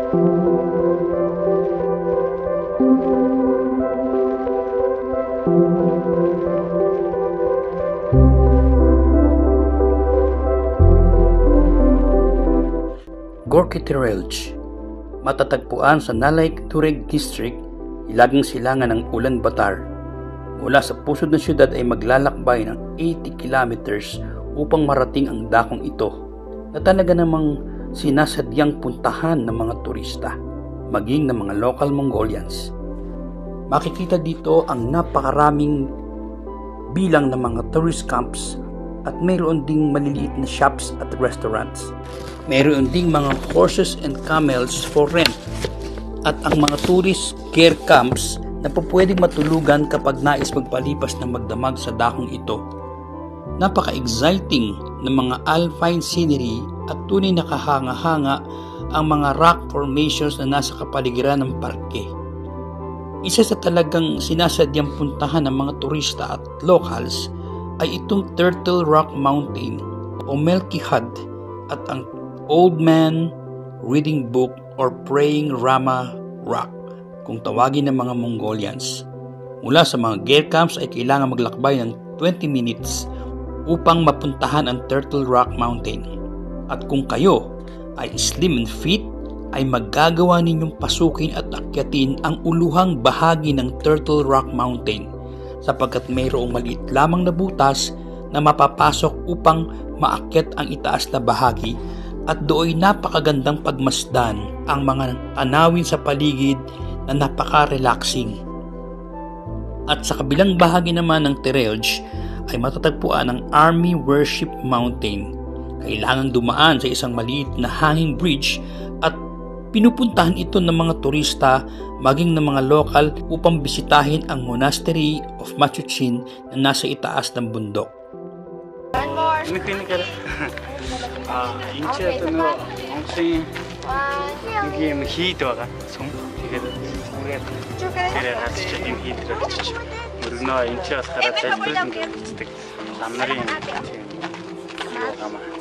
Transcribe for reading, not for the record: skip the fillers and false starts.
Gorky Terrelge, matatagpuan sa Nalayk Tureg District, ilaging silangan ng Ulaanbaatar. Mula sa pusod ng syudad ay maglalakbay ng 80 kilometers upang marating ang dakong ito na talaga namang sinasadyang puntahan ng mga turista, maging ng mga local Mongolians. Makikita dito ang napakaraming bilang ng mga tourist camps at mayroon ding maliliit na shops at restaurants. Mayroon ding mga horses and camels for rent at ang mga tourist care camps na pwedeng matulugan kapag nais magpalipas ng magdamag sa dakong ito. Napaka-exciting ng mga alpine scenery at tunay na kahanga-hanga ang mga rock formations na nasa kapaligiran ng parke. Isa sa talagang sinasadyang puntahan ng mga turista at locals ay itong Turtle Rock Mountain o Melkihad at ang Old Man Reading Book or Praying Rama Rock kung tawagin ng mga Mongolians. Mula sa mga gear camps ay kailangan maglakbay ng 20 minutes upang mapuntahan ang Turtle Rock Mountain. At kung kayo ay slim and fit, ay magagawa ninyong pasukin at akyatin ang uluhang bahagi ng Turtle Rock Mountain sapagkat mayroong maliit lamang na butas na mapapasok upang maakyat ang itaas na bahagi at doon napakagandang pagmasdan ang mga tanawin sa paligid na napaka-relaxing. At sa kabilang bahagi naman ng Terrelge ay matatagpuan ang Army Worship Mountain. Kailangang dumaan sa isang maliit na hanging bridge at pinupuntahan ito ng mga turista maging ng mga lokal upang bisitahin ang Monastery of Machuchin na nasa itaas ng bundok. 인체에서는 엉덩이 이게 뭐 히트가 송 이게 그래 같이 좀 히트를 주지 우리는 인체에서 살아 잘 그런 거 남들이 아마